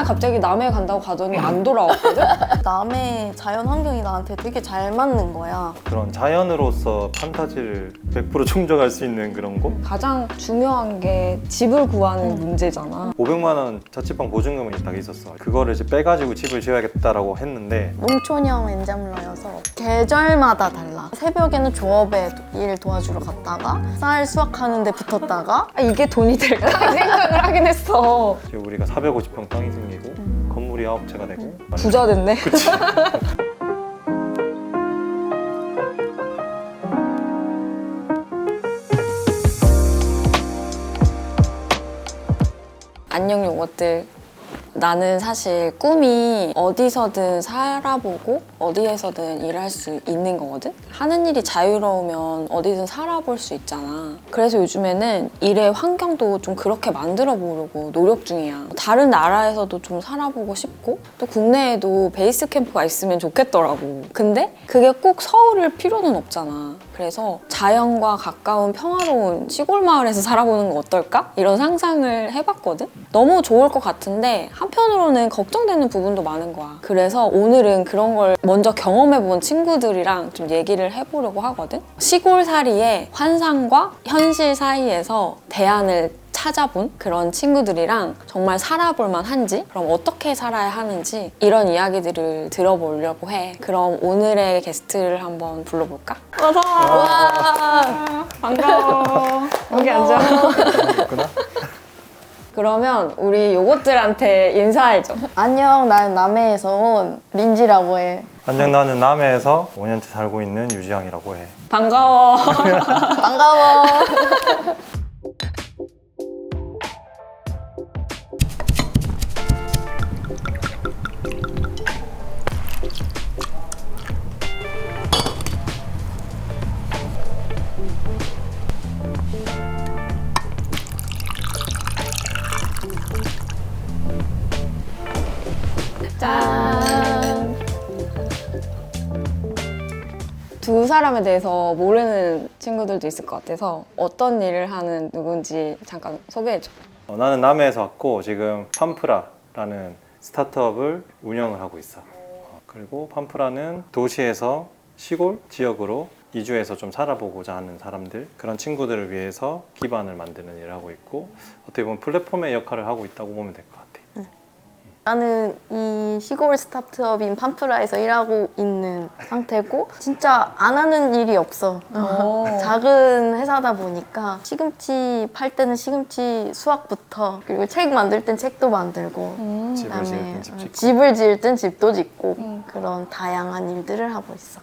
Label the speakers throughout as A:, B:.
A: 갑자기 남해 간다고 가더니 안 돌아왔거든?
B: 남해 자연 환경이 나한테 되게 잘 맞는 거야.
C: 그런 자연으로서 판타지를 100% 충족할 수 있는 그런 곳?
A: 가장 중요한 게 집을 구하는 문제잖아.
C: 500만 원 자취방 보증금이 딱 있었어. 그거를 이제 빼가지고 집을 지어야겠다라고 했는데
B: 농촌형 엔잡러여서 계절마다 달라. 새벽에는 조업에 일 도와주러 갔다가 쌀 수확하는 데 붙었다가
A: 이게 돈이 될까 생각을 하긴 했어.
C: 지금 우리가 450평 땅이 생기고 건물이 9채가 되고
A: 부자 됐네. 안녕 요것들. 나는 사실 꿈이 어디서든 살아보고 어디에서든 일할 수 있는 거거든? 하는 일이 자유로우면 어디든 살아볼 수 있잖아. 그래서 요즘에는 일의 환경도 좀 그렇게 만들어 보려고 노력 중이야. 다른 나라에서도 좀 살아보고 싶고 또 국내에도 베이스 캠프가 있으면 좋겠더라고. 근데 그게 꼭 서울일 필요는 없잖아. 그래서 자연과 가까운 평화로운 시골 마을에서 살아보는 거 어떨까? 이런 상상을 해봤거든? 너무 좋을 것 같은데 한편으로는 걱정되는 부분도 많은 거야. 그래서 오늘은 그런 걸 먼저 경험해본 친구들이랑 좀 얘기를 해보려고 하거든? 시골살이의 환상과 현실 사이에서 대안을 찾아본 그런 친구들이랑 정말 살아볼 만한지, 그럼 어떻게 살아야 하는지 이런 이야기들을 들어보려고 해. 그럼 오늘의 게스트를 한번 불러볼까? 어서 와! 반가워. 여기 앉아.
C: 그렇구나.
A: 그러면 우리 요것들한테 인사해줘.
B: 안녕, 난 남해에서 온 린지라고 해.
C: 안녕, 나는 남해에서 5년째 살고 있는 유지양이라고 해.
A: 반가워.
B: 반가워.
A: 짠. 두 사람에 대해서 모르는 친구들도 있을 것 같아서 어떤 일을 하는 누군지 잠깐 소개해줘.
C: 나는 남해에서 왔고 지금 팜프라라는 스타트업을 운영을 하고 있어. 그리고 팜프라는 도시에서 시골 지역으로 이주해서 좀 살아보고자 하는 사람들, 그런 친구들을 위해서 기반을 만드는 일을 하고 있고 어떻게 보면 플랫폼의 역할을 하고 있다고 보면 될 것 같아.
B: 나는 이 시골 스타트업인 팜프라에서 일하고 있는 상태고 진짜 안 하는 일이 없어. 작은 회사다 보니까 시금치 팔 때는 시금치 수확부터, 그리고 책 만들 땐 책도 만들고
C: 집을 지을
B: 그다음에
C: 땐 집 짓고.
B: 집을 지을 땐 집도 짓고 그런 다양한 일들을 하고 있어.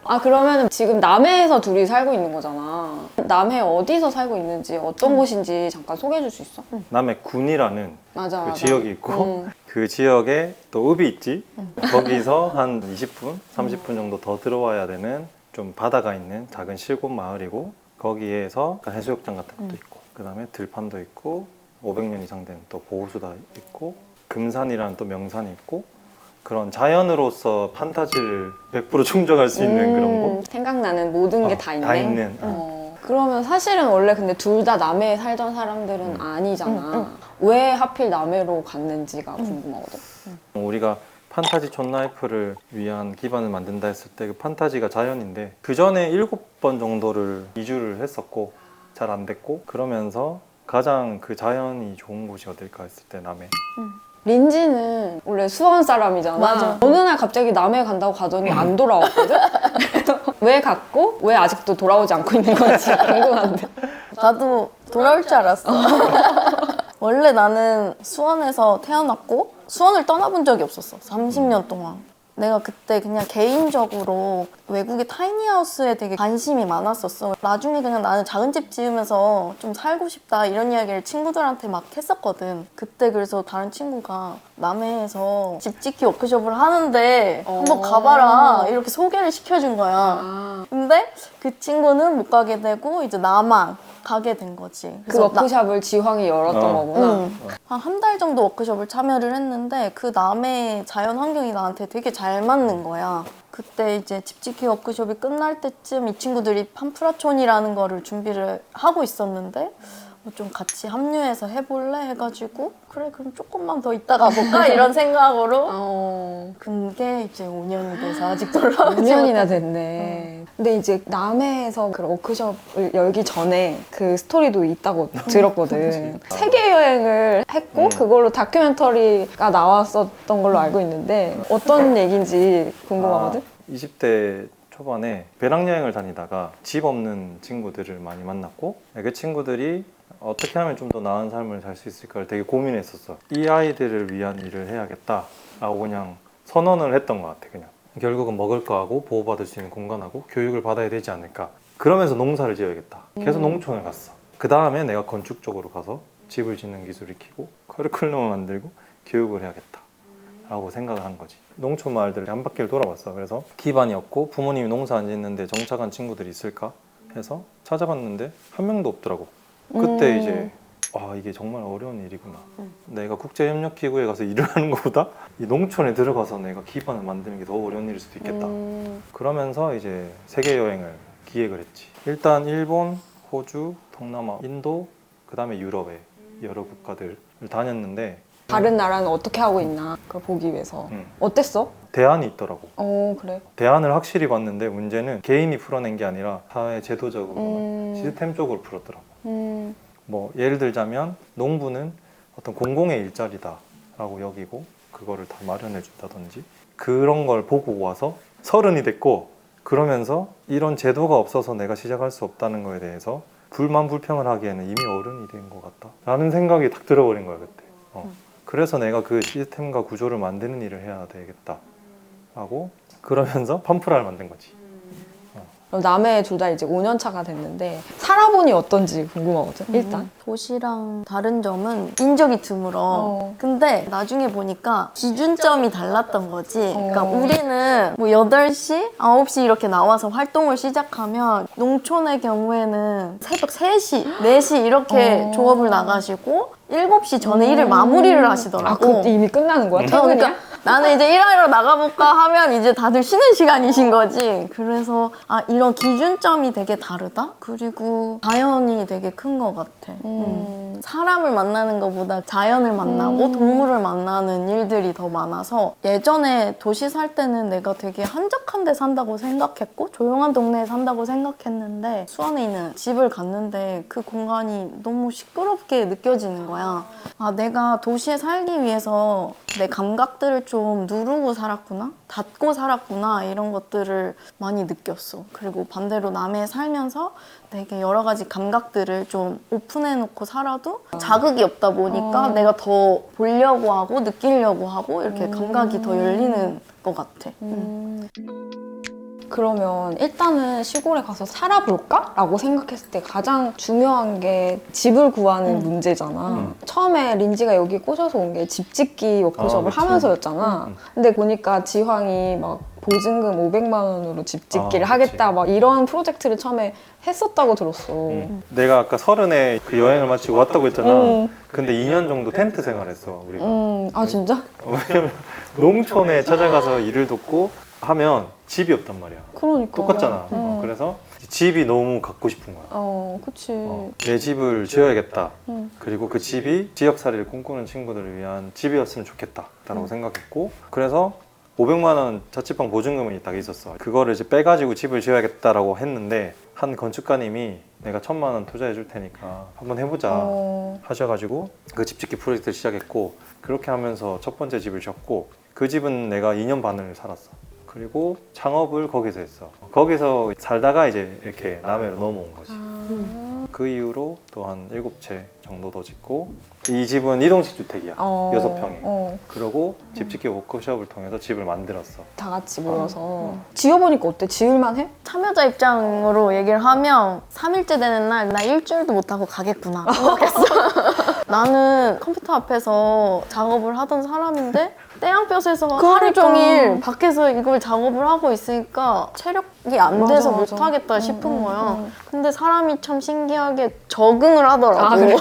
A: 아, 그러면 지금 남해에서 둘이 살고 있는 거잖아. 남해 어디서 살고 있는지 어떤 곳인지 잠깐 소개해줄 수 있어?
C: 남해군이라는
A: 맞아,
C: 그
A: 맞아.
C: 지역이 있고 그 지역에 또 읍이 있지. 거기서 한 20분, 30분 정도 더 들어와야 되는 좀 바다가 있는 작은 시골 마을이고 거기에서 해수욕장 같은 것도 있고 그 다음에 들판도 있고 500년 이상 된 또 보호수도 있고 금산이라는 또 명산이 있고 그런 자연으로서 판타지를 100% 충족할 수 있는 그런 곳.
A: 생각나는 모든 게 다 있네.
C: 다 있는.
A: 그러면 사실은 원래 근데 둘 다 남해에 살던 사람들은 아니잖아. 왜 하필 남해로 갔는지가 궁금하거든.
C: 우리가 판타지 촌라이프를 위한 기반을 만든다 했을 때 그 판타지가 자연인데 그 전에 7번 정도를 이주를 했었고 잘 안 됐고 그러면서 가장 그 자연이 좋은 곳이 어딜까 했을 때 남해.
A: 린지는 원래 수원 사람이잖아.
B: 맞아.
A: 어느 날 갑자기 남해 간다고 가더니 안 돌아왔거든? 그래서 왜 갔고 왜 아직도 돌아오지 않고 있는 건지 궁금한데.
B: 나도 돌아올 줄 알았어. 원래 나는 수원에서 태어났고 수원을 떠나본 적이 없었어. 30년 동안. 내가 그때 그냥 개인적으로 외국의 타이니하우스에 되게 관심이 많았었어. 나중에 그냥 나는 작은 집 지으면서 좀 살고 싶다 이런 이야기를 친구들한테 막 했었거든. 그때 그래서 다른 친구가 남해에서 집 짓기 워크숍을 하는데 한번 가봐라 이렇게 소개를 시켜준 거야. 근데 그 친구는 못 가게 되고 이제 나만 가게 된 거지.
A: 그
B: 그래서
A: 워크숍을 지황이 열었던 거구나.
B: 한 달 정도 워크숍을 참여를 했는데 그 남해 자연 환경이 나한테 되게 잘 맞는 거야. 그때 이제 집짓기 워크숍이 끝날 때쯤 이 친구들이 팜프라촌이라는 거를 준비를 하고 있었는데 좀 같이 합류해서 해볼래? 해가지고 그래 그럼 조금만 더 있다 가볼까? 이런 생각으로 그게 이제 5년이 돼서 아직 돌아오지
A: 5년이나 됐네. 근데 이제 남해에서 그 워크숍을 열기 전에 그 스토리도 있다고 들었거든. 세계 여행을 했고 그걸로 다큐멘터리가 나왔었던 걸로 알고 있는데 어떤 얘기인지 궁금하거든.
C: 20대 초반에 배낭여행을 다니다가 집 없는 친구들을 많이 만났고 그 친구들이 어떻게 하면 좀 더 나은 삶을 살 수 있을까를 되게 고민했었어. 이 아이들을 위한 일을 해야겠다라고 그냥 선언을 했던 것 같아. 그냥 결국은 먹을 거하고 보호받을 수 있는 공간하고 교육을 받아야 되지 않을까. 그러면서 농사를 지어야겠다. 그래서 농촌을 갔어. 그 다음에 내가 건축 쪽으로 가서 집을 짓는 기술을 익히고 커리큘럼을 만들고 교육을 해야겠다 라고 생각을 한 거지. 농촌 마을들을 한 바퀴를 돌아봤어. 그래서 기반이 없고 부모님이 농사 안 짓는데 정착한 친구들이 있을까 해서 찾아봤는데 한 명도 없더라고. 그때 이제 이게 정말 어려운 일이구나. 내가 국제협력기구에 가서 일을 하는 것보다 이 농촌에 들어가서 내가 기반을 만드는 게 더 어려운 일일 수도 있겠다. 그러면서 이제 세계 여행을 기획을 했지. 일단 일본, 호주, 동남아, 인도, 그 다음에 유럽의 여러 국가들을 다녔는데
A: 다른 나라는 어떻게 하고 있나 그걸 보기 위해서. 어땠어?
C: 대안이 있더라고.
A: 그래.
C: 대안을 확실히 봤는데 문제는 개인이 풀어낸 게 아니라 사회 제도적으로 시스템적으로 풀었더라고. 뭐 예를 들자면 농부는 어떤 공공의 일자리다 라고 여기고 그거를 다 마련해 준다든지 그런 걸 보고 와서 30이 됐고 그러면서 이런 제도가 없어서 내가 시작할 수 없다는 거에 대해서 불만 불평을 하기에는 이미 어른이 된 것 같다 라는 생각이 딱 들어버린 거야 그때. 그래서 내가 그 시스템과 구조를 만드는 일을 해야 되겠다 라고 그러면서 팜프라를 만든 거지.
A: 남해 둘 다 이제 5년 차가 됐는데 살아보니 어떤지 궁금하거든. 일단
B: 도시랑 다른 점은 인적이 드물어. 근데 나중에 보니까 기준점이 달랐던 거지. 그러니까 우리는 뭐 8시, 9시 이렇게 나와서 활동을 시작하면 농촌의 경우에는 새벽 3시, 4시 이렇게 조업을 나가시고 7시 전에 일을 마무리를 하시더라고.
A: 이미 끝나는 거야? 퇴근이야?
B: 그러니까 나는 이제 일하러 나가볼까 하면 이제 다들 쉬는 시간이신 거지. 그래서 이런 기준점이 되게 다르다? 그리고 자연이 되게 큰 것 같아. 사람을 만나는 것보다 자연을 만나고 동물을 만나는 일들이 더 많아서 예전에 도시 살 때는 내가 되게 한적한 데 산다고 생각했고 조용한 동네에 산다고 생각했는데 수원에 있는 집을 갔는데 그 공간이 너무 시끄럽게 느껴지는 거야. 내가 도시에 살기 위해서 내 감각들을 좀 누르고 살았구나? 닫고 살았구나 이런 것들을 많이 느꼈어. 그리고 반대로 남해에 살면서 되게 여러 가지 감각들을 좀 오픈해놓고 살아도 자극이 없다 보니까 내가 더 보려고 하고 느끼려고 하고 이렇게 감각이 더 열리는 것 같아.
A: 그러면 일단은 시골에 가서 살아볼까? 라고 생각했을 때 가장 중요한 게 집을 구하는 문제잖아. 처음에 린지가 여기 꼬셔서 온 게 집 짓기 워크숍을
C: 그치.
A: 하면서였잖아. 근데 보니까 지황이 막 보증금 500만 원으로 집 짓기를 하겠다
C: 그치.
A: 막 이런 프로젝트를 처음에 했었다고 들었어.
C: 내가 아까 30에 그 여행을 마치고 왔다고 했잖아. 근데 2년 정도 텐트 생활했어 우리가.
A: 아 진짜?
C: 왜냐면 농촌에 찾아가서 일을 돕고 하면 집이 없단 말이야.
A: 그러니까.
C: 똑같잖아. 그래서 집이 너무 갖고 싶은 거야.
A: 그치.
C: 내 집을 지어야겠다. 그리고 그 집이 지역살이를 꿈꾸는 친구들을 위한 집이었으면 좋겠다라고 생각했고 그래서 500만 원 자취방 보증금이 딱 있었어. 그거를 이제 빼가지고 집을 지어야겠다라고 했는데 한 건축가님이 내가 1,000만 원 투자해 줄 테니까 한번 해보자 하셔가지고 그 집 짓기 프로젝트를 시작했고 그렇게 하면서 첫 번째 집을 지었고 그 집은 내가 2년 반을 살았어. 그리고 창업을 거기서 했어. 거기서 살다가 이제 이렇게 남해로 넘어온 거지. 그 이후로 또 한 7채 정도 더 짓고 이 집은 이동식 주택이야. 6평에. 그러고 집짓기 워크숍을 통해서 집을 만들었어.
A: 다 같이 모여서. 지어보니까 어때? 지을만 해?
B: 참여자 입장으로 얘기를 하면 3일째 되는 날 나 일주일도 못하고 가겠구나 생각했어. 나는 컴퓨터 앞에서 작업을 하던 사람인데 떼양볕에서 하루 종일 밖에서 이걸 작업을 하고 있으니까 체력 안
A: 맞아,
B: 돼서
A: 맞아.
B: 못하겠다 싶은 거야. 근데 사람이 참 신기하게 적응을 하더라고.
A: 아, 그래?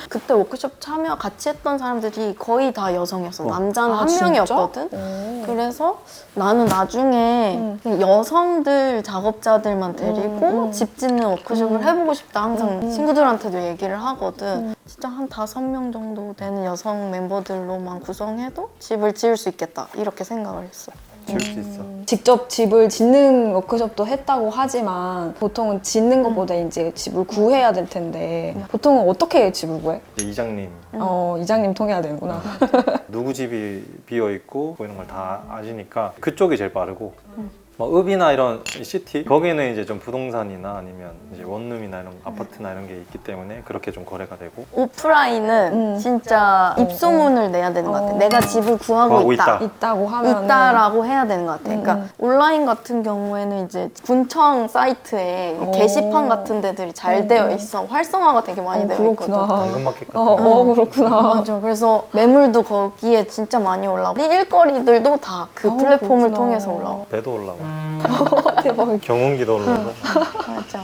B: 그때 워크숍 참여 같이 했던 사람들이 거의 다 여성이었어. 남자는
A: 아,
B: 한
A: 진짜?
B: 명이었거든. 그래서 나는 나중에 그냥 여성들 작업자들만 데리고 집 짓는 워크숍을 해보고 싶다. 항상 친구들한테도 얘기를 하거든. 진짜 한 5명 정도 되는 여성 멤버들로만 구성해도 집을 지을 수 있겠다. 이렇게 생각을 했어.
C: 지을 수 있어.
A: 직접 집을 짓는 워크숍도 했다고 하지만 보통은 짓는 것보다 이제 집을 구해야 될 텐데 보통은 어떻게 집을 구해?
C: 이제 이장님
A: 이장님 통해야 되는구나.
C: 누구 집이 비어 있고 뭐 이런 걸 다 아시니까 그쪽이 제일 빠르고 뭐 읍이나 이런 시티 거기는 이제 좀 부동산이나 아니면 이제 원룸이나 이런 아파트나 이런 게 있기 때문에 그렇게 좀 거래가 되고
B: 오프라인은 진짜 입소문을 내야 되는 것 같아. 내가 집을 구하고
C: 구하고
B: 있다.
A: 있다고 하면
B: 있다라고 해야 되는 것 같아. 그러니까 온라인 같은 경우에는 이제 군청 사이트에 게시판 같은 데들이 잘 되어 있어. 활성화가 되게 많이 되어 있거든.
A: 그렇구나.
C: 당근마켓 같은
A: 그렇구나.
B: 맞아. 그래서 매물도 거기에 진짜 많이 올라오고 일거리들도 다 그 플랫폼을
A: 그렇구나.
B: 통해서 올라오고.
C: 배도 올라고
A: 대박.
C: 경운기도 올라오고
B: 맞아.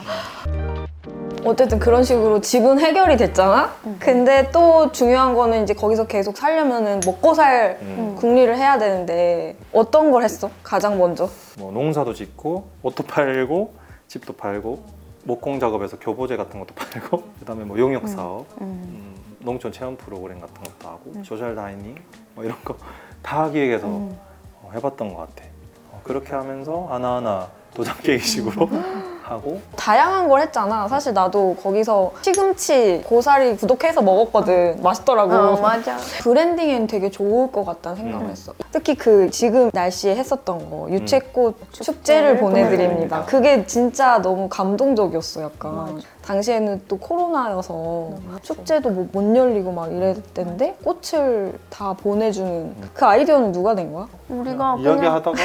A: 어쨌든 그런 식으로 집은 해결이 됐잖아? 근데 또 중요한 거는 이제 거기서 계속 살려면은 먹고 살 궁리를 해야 되는데 어떤 걸 했어? 가장 먼저?
C: 뭐 농사도 짓고 옷도 팔고 집도 팔고 목공 작업에서 교보제 같은 것도 팔고 그다음에 뭐 용역 사업 농촌 체험 프로그램 같은 것도 하고 소셜 다이닝 뭐 이런 거 다 기획해서 해봤던 것 같아. 그렇게 하면서 하나하나 도장 깨기식으로 하고
A: 다양한 걸 했잖아. 사실 나도 거기서 시금치 고사리 구독해서 먹었거든. 맛있더라고.
B: 맞아.
A: 브랜딩엔 되게 좋을 것 같다는 생각을 했어. 특히 그 지금 날씨에 했었던 거 유채꽃 축제를 보내드립니다. 그게 진짜 너무 감동적이었어. 약간 당시에는 또 코로나여서 축제도 뭐 못 열리고 막 이랬는데 꽃을 다 보내주는 그 아이디어는 누가 낸 거야?
B: 우리가 그냥
C: 이야기하다가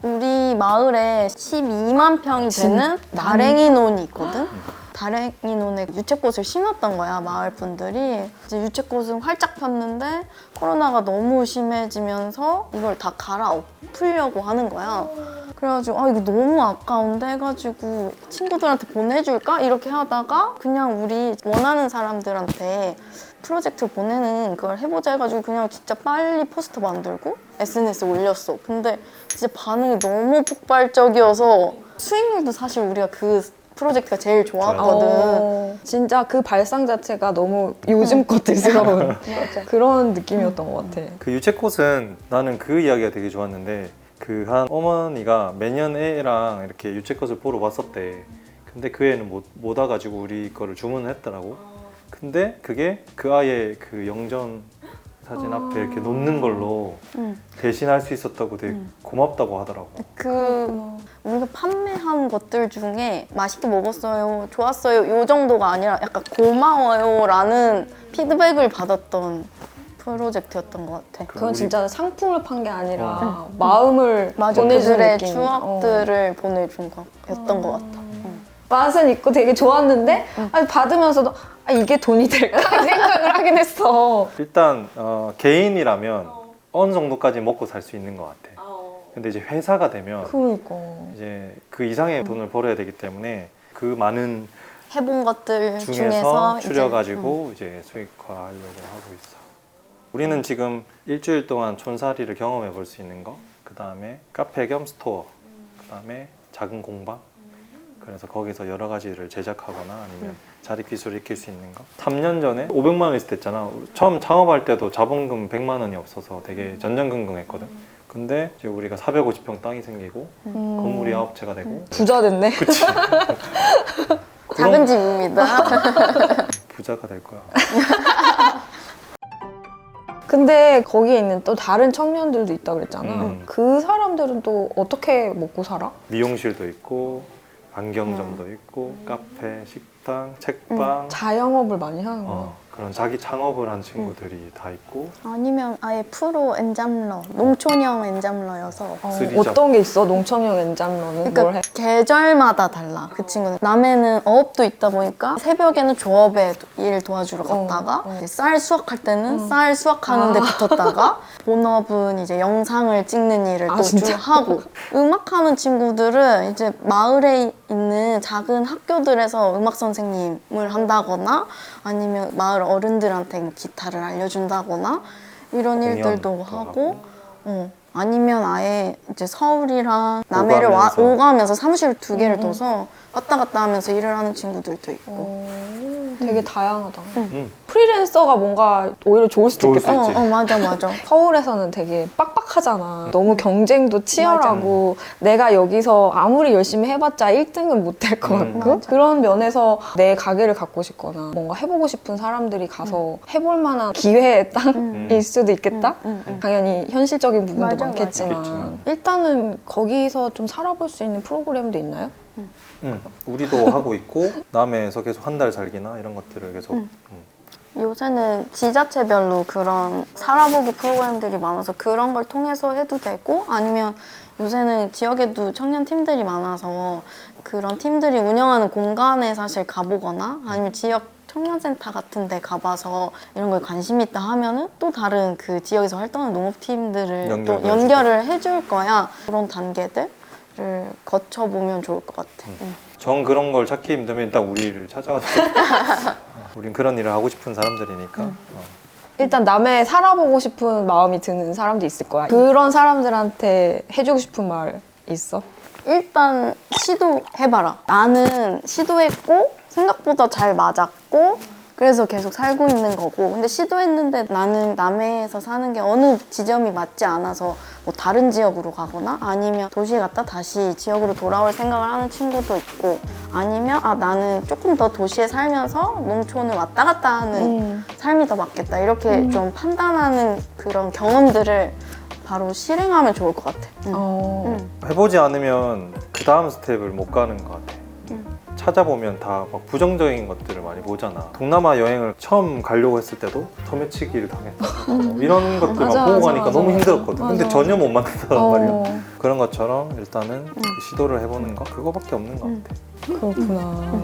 B: 우리 마을에 12만 평이 되는 다랭이 논이 있거든. 다랭이 논에 유채꽃을 심었던 거야, 마을 분들이. 이제 유채꽃은 활짝 폈는데 코로나가 너무 심해지면서 이걸 다 갈아 엎으려고 하는 거야. 그래가지고 이거 너무 아까운데 해가지고 친구들한테 보내줄까? 이렇게 하다가 그냥 우리 원하는 사람들한테 프로젝트 보내는 걸 해보자 해가지고 그냥 진짜 빨리 포스터 만들고 SNS에 올렸어. 근데 진짜 반응이 너무 폭발적이어서 수익률도 사실 우리가 그 프로젝트가 제일 좋았거든.
A: 진짜 그 발상 자체가 너무 요즘 것들스러운 그런 느낌이었던 것 같아.
C: 그 유채꽃은 나는 그 이야기가 되게 좋았는데 그 한 어머니가 매년 애랑 이렇게 유채꽃을 보러 왔었대. 근데 그 애는 못 와가지고 우리 거를 주문을 했더라고. 근데 그게 그 아이의 그 영전 사진 앞에 이렇게 놓는 걸로 대신할 수 있었다고 되게 고맙다고 하더라고.
B: 우리가 판매한 것들 중에 맛있게 먹었어요, 좋았어요 요 정도가 아니라 약간 고마워요 라는 피드백을 받았던 프로젝트였던 것 같아.
A: 그건 진짜 상품을 판 게 아니라 마음을 보내주는
B: 그들의
A: 느낌.
B: 추억들을 보내준 거였던 것 같아.
A: 맛은 있고 되게 좋았는데 받으면서도 이게 돈이 될까 생각을 하긴 했어.
C: 일단 개인이라면 어느 정도까지 먹고 살 수 있는 것 같아. 근데 이제 회사가 되면
A: 그러니까.
C: 이제 그 이상의 돈을 벌어야 되기 때문에 그 많은
B: 해본 것들
C: 중에서
B: 중에서
C: 추려가지고 이제 수익화하려고 하고 있어. 우리는 지금 일주일 동안 촌살이를 경험해 볼 수 있는 거, 그 다음에 카페 겸 스토어, 그 다음에 작은 공방. 그래서 거기서 여러 가지를 제작하거나 아니면 자립 기술을 익힐 수 있는 거. 3년 전에 500만 원 있을 때 있잖아. 처음 창업할 때도 자본금 100만 원이 없어서 되게 전전긍긍했거든. 근데 이제 우리가 450평 땅이 생기고 건물이 9채가 되고
A: 부자 됐네.
C: 그치?
B: 작은 집입니다.
C: 부자가 될 거야.
A: 근데 거기에 있는 또 다른 청년들도 있다고 그랬잖아.
C: 음.
A: 그 사람들은 또 어떻게 먹고 살아?
C: 미용실도 있고 안경점도 있고 카페, 식당, 책방
A: 자영업을 많이 하는 거야.
C: 그런 자기 창업을 한 친구들이 다 있고
B: 아니면 아예 프로 엔잡러, 농촌형 엔잡러여서
C: 쓰리잡.
A: 어떤 게 있어? 농촌형 엔잡러는 뭘
B: 그러니까
A: 해?
B: 계절마다 달라 그 친구는. 남해는 어업도 있다 보니까 새벽에는 조업에 일 도와주러 갔다가 이제 쌀 수확할 때는 쌀 수확하는 데 붙었다가 본업은 이제 영상을 찍는 일을 또 쭉
A: 진짜?
B: 하고 음악하는 친구들은 이제 마을에 있는 작은 학교들에서 음악 선생님을 한다거나 아니면 마을 어른들한테 뭐 기타를 알려준다거나 이런 일들도
C: 공연도
B: 하고 아니면 아예 이제 서울이랑 남해를
C: 오가면서.
B: 오가면서 사무실 두 개를 둬서 왔다 갔다 하면서 일을 하는 친구들도 있고.
A: 되게 다양하다.
C: 음.
A: 프리랜서가 뭔가 오히려 좋을 수도
C: 좋을 수
A: 있겠다.
C: 있지.
B: 맞아.
A: 서울에서는 되게 빡빡하잖아. 너무 경쟁도 치열하고 내가 여기서 아무리 열심히 해봤자 1등은 못 될 것 같고
B: 맞아.
A: 그런 면에서 내 가게를 갖고 싶거나 뭔가 해보고 싶은 사람들이 가서 해볼 만한 기회의 땅일 수도 있겠다? 당연히 현실적인 부분도
B: 맞아,
A: 많겠지만
C: 맞아.
A: 일단은 거기서 좀 살아볼 수 있는 프로그램도 있나요?
C: 우리도 하고 있고 남해에서 계속 한 달 살기나 이런 것들을 계속
B: 요새는 지자체별로 그런 살아보기 프로그램들이 많아서 그런 걸 통해서 해도 되고 아니면 요새는 지역에도 청년 팀들이 많아서 그런 팀들이 운영하는 공간에 사실 가보거나 아니면 지역 청년센터 같은 데 가봐서 이런 거에 관심 있다 하면은 또 다른 그 지역에서 활동하는 농업팀들을 또 연결을 해줄 거야. 그런 단계들을 거쳐보면 좋을 것 같아.
C: 정 그런 걸 찾기 힘들면 일단 우리를 찾아가지고 우린 그런 일을 하고 싶은 사람들이니까
A: 일단 남해 살아보고 싶은 마음이 드는 사람도 있을 거야. 그런 사람들한테 해주고 싶은 말 있어?
B: 일단 시도해봐라. 나는 시도했고 생각보다 잘 맞았고 그래서 계속 살고 있는 거고 근데 시도했는데 나는 남해에서 사는 게 어느 지점이 맞지 않아서 뭐 다른 지역으로 가거나 아니면 도시에 갔다 다시 지역으로 돌아올 생각을 하는 친구도 있고 아니면 나는 조금 더 도시에 살면서 농촌을 왔다 갔다 하는 삶이 더 맞겠다 이렇게 좀 판단하는 그런 경험들을 바로 실행하면 좋을 것 같아.
C: 해보지 않으면 그 다음 스텝을 못 가는 것 같아. 찾아보면 다 막 부정적인 것들을 많이 보잖아. 동남아 여행을 처음 가려고 했을 때도 소매치기를 당했다. 이런 것들만
A: 맞아,
C: 보고
A: 맞아,
C: 가니까
A: 맞아.
C: 너무 힘들었거든.
A: 맞아,
C: 근데
A: 맞아.
C: 전혀 못 만든단 말이야. 그런 것처럼 일단은 그 시도를 해보는 거 그거밖에 없는 것 같아.
A: 그렇구나.